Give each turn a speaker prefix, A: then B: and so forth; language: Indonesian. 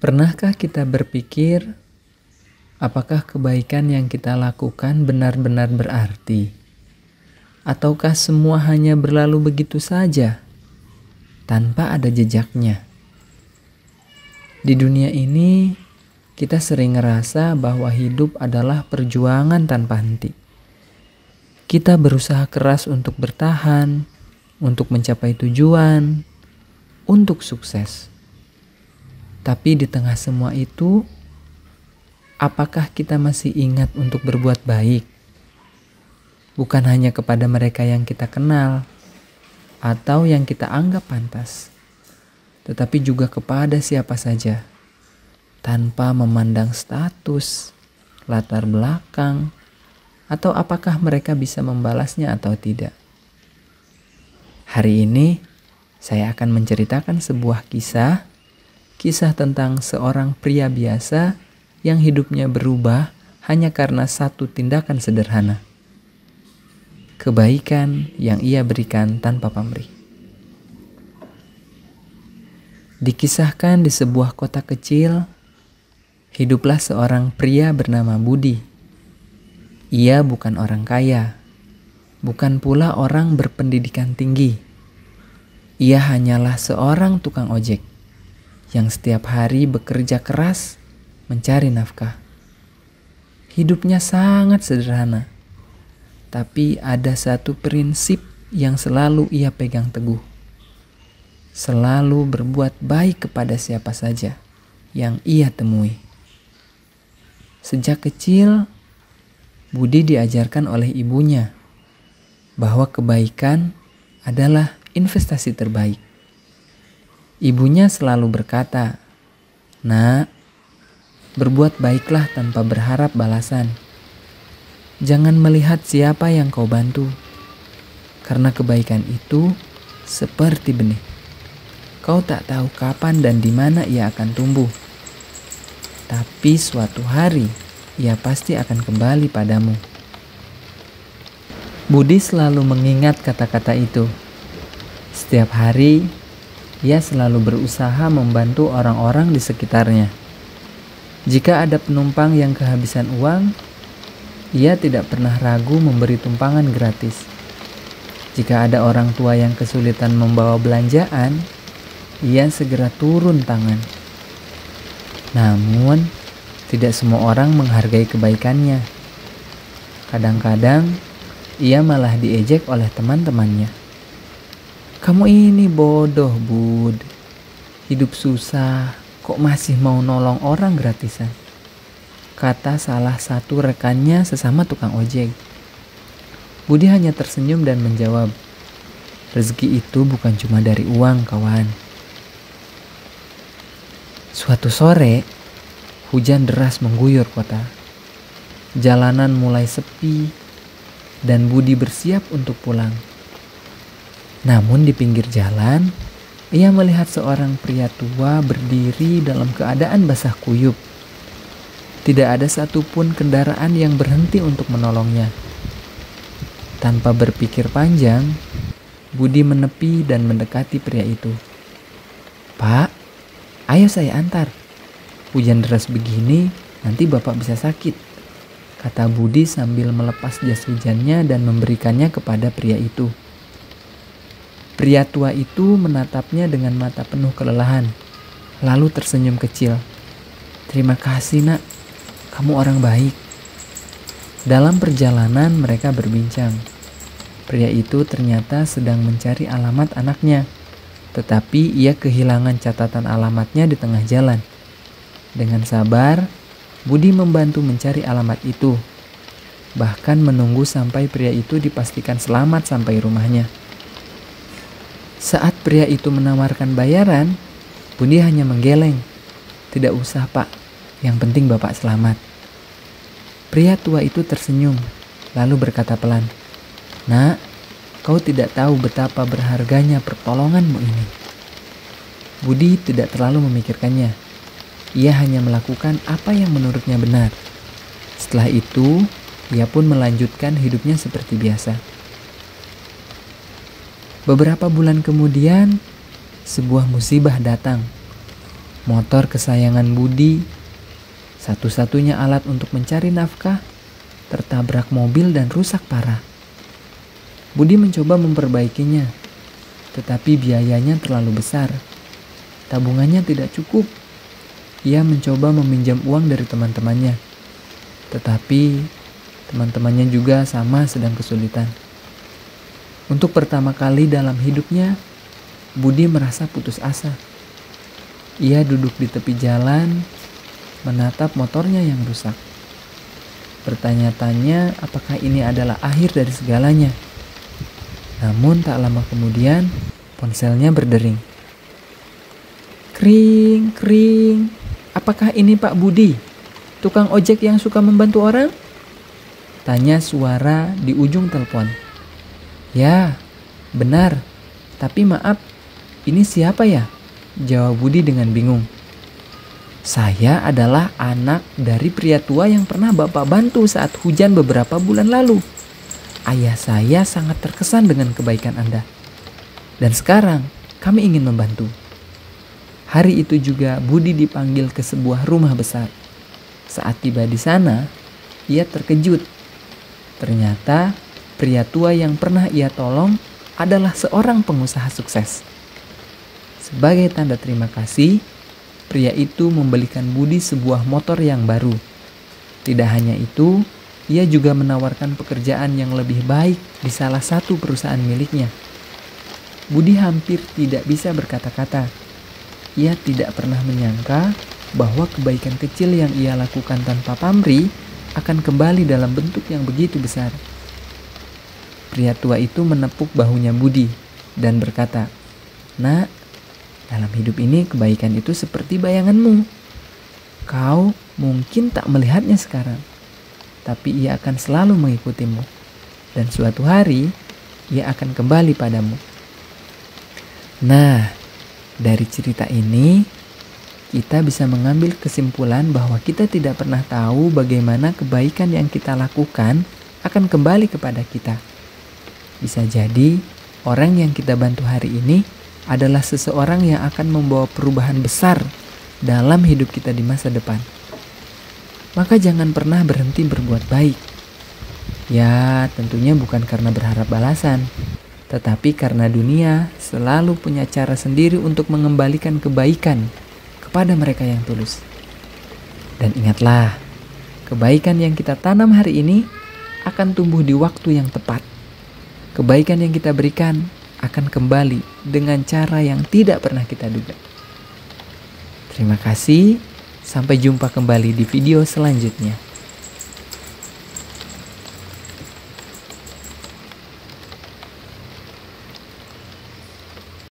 A: Pernahkah kita berpikir, apakah kebaikan yang kita lakukan benar-benar berarti? Ataukah semua hanya berlalu begitu saja, tanpa ada jejaknya? Di dunia ini, kita sering ngerasa bahwa hidup adalah perjuangan tanpa henti. Kita berusaha keras untuk bertahan, untuk mencapai tujuan, untuk sukses. Tapi di tengah semua itu, apakah kita masih ingat untuk berbuat baik? Bukan hanya kepada mereka yang kita kenal atau yang kita anggap pantas, tetapi juga kepada siapa saja, tanpa memandang status, latar belakang, atau apakah mereka bisa membalasnya atau tidak. Hari ini, saya akan menceritakan sebuah kisah tentang seorang pria biasa yang hidupnya berubah hanya karena satu tindakan sederhana. Kebaikan yang ia berikan tanpa pamrih. Dikisahkan di sebuah kota kecil, hiduplah seorang pria bernama Budi. Ia bukan orang kaya, bukan pula orang berpendidikan tinggi. Ia hanyalah seorang tukang ojek yang setiap hari bekerja keras mencari nafkah. Hidupnya sangat sederhana, tapi ada satu prinsip yang selalu ia pegang teguh. Selalu berbuat baik kepada siapa saja yang ia temui. Sejak kecil, Budi diajarkan oleh ibunya bahwa kebaikan adalah investasi terbaik. Ibunya selalu berkata, "Nak, berbuat baiklah tanpa berharap balasan. Jangan melihat siapa yang kau bantu, karena kebaikan itu seperti benih. Kau tak tahu kapan dan di mana ia akan tumbuh. Tapi suatu hari ia pasti akan kembali padamu." Budi selalu mengingat kata-kata itu. Setiap hari, ia selalu berusaha membantu orang-orang di sekitarnya. Jika ada penumpang yang kehabisan uang, ia tidak pernah ragu memberi tumpangan gratis. Jika ada orang tua yang kesulitan membawa belanjaan, ia segera turun tangan. Namun, tidak semua orang menghargai kebaikannya. Kadang-kadang, ia malah diejek oleh teman-temannya. "Kamu ini bodoh, Bud. Hidup susah, kok masih mau nolong orang gratisan?" kata salah satu rekannya sesama tukang ojek. Budi hanya tersenyum dan menjawab, "Rezeki itu bukan cuma dari uang, kawan." Suatu sore, hujan deras mengguyur kota. Jalanan mulai sepi dan Budi bersiap untuk pulang. Namun di pinggir jalan, ia melihat seorang pria tua berdiri dalam keadaan basah kuyup. Tidak ada satupun kendaraan yang berhenti untuk menolongnya. Tanpa berpikir panjang, Budi menepi dan mendekati pria itu. "Pak, ayo saya antar. Hujan deras begini, nanti Bapak bisa sakit," kata Budi sambil melepas jas hujannya dan memberikannya kepada pria itu. Pria tua itu menatapnya dengan mata penuh kelelahan, lalu tersenyum kecil. "Terima kasih, Nak. Kamu orang baik." Dalam perjalanan mereka berbincang. Pria itu ternyata sedang mencari alamat anaknya, tetapi ia kehilangan catatan alamatnya di tengah jalan. Dengan sabar, Budi membantu mencari alamat itu, bahkan menunggu sampai pria itu dipastikan selamat sampai rumahnya. Saat pria itu menawarkan bayaran, Budi hanya menggeleng. "Tidak usah, Pak. Yang penting Bapak selamat." Pria tua itu tersenyum, lalu berkata pelan, "Nak, kau tidak tahu betapa berharganya pertolonganmu ini." Budi tidak terlalu memikirkannya. Ia hanya melakukan apa yang menurutnya benar. Setelah itu, ia pun melanjutkan hidupnya seperti biasa. Beberapa bulan kemudian, sebuah musibah datang. Motor kesayangan Budi, satu-satunya alat untuk mencari nafkah, tertabrak mobil dan rusak parah. Budi mencoba memperbaikinya, tetapi biayanya terlalu besar. Tabungannya tidak cukup. Ia mencoba meminjam uang dari teman-temannya, tetapi teman-temannya juga sama sedang kesulitan. Untuk pertama kali dalam hidupnya, Budi merasa putus asa. Ia duduk di tepi jalan, menatap motornya yang rusak. Bertanya-tanya apakah ini adalah akhir dari segalanya. Namun tak lama kemudian, ponselnya berdering. Kring, kring. Apakah ini Pak Budi, tukang ojek yang suka membantu orang? Tanya suara di ujung telepon. Ya, benar. Tapi maaf, ini siapa ya? Jawab Budi dengan bingung. Saya adalah anak dari pria tua yang pernah Bapak bantu saat hujan beberapa bulan lalu. Ayah saya sangat terkesan dengan kebaikan Anda. Dan sekarang kami ingin membantu. Hari itu juga Budi dipanggil ke sebuah rumah besar. Saat tiba di sana, ia terkejut. Ternyata pria tua yang pernah ia tolong adalah seorang pengusaha sukses. Sebagai tanda terima kasih, pria itu membelikan Budi sebuah motor yang baru. Tidak hanya itu, ia juga menawarkan pekerjaan yang lebih baik di salah satu perusahaan miliknya. Budi hampir tidak bisa berkata-kata. Ia tidak pernah menyangka bahwa kebaikan kecil yang ia lakukan tanpa pamrih akan kembali dalam bentuk yang begitu besar. Pria tua itu menepuk bahunya Budi dan berkata, "Nak, dalam hidup ini kebaikan itu seperti bayanganmu. Kau mungkin tak melihatnya sekarang, tapi ia akan selalu mengikutimu. Dan suatu hari, ia akan kembali padamu." Nah, dari cerita ini, kita bisa mengambil kesimpulan bahwa kita tidak pernah tahu bagaimana kebaikan yang kita lakukan akan kembali kepada kita. Bisa jadi, orang yang kita bantu hari ini adalah seseorang yang akan membawa perubahan besar dalam hidup kita di masa depan. Maka jangan pernah berhenti berbuat baik. Ya, tentunya bukan karena berharap balasan, tetapi karena dunia selalu punya cara sendiri untuk mengembalikan kebaikan kepada mereka yang tulus. Dan ingatlah, kebaikan yang kita tanam hari ini akan tumbuh di waktu yang tepat. Kebaikan yang kita berikan akan kembali dengan cara yang tidak pernah kita duga. Terima kasih, sampai jumpa kembali di video selanjutnya.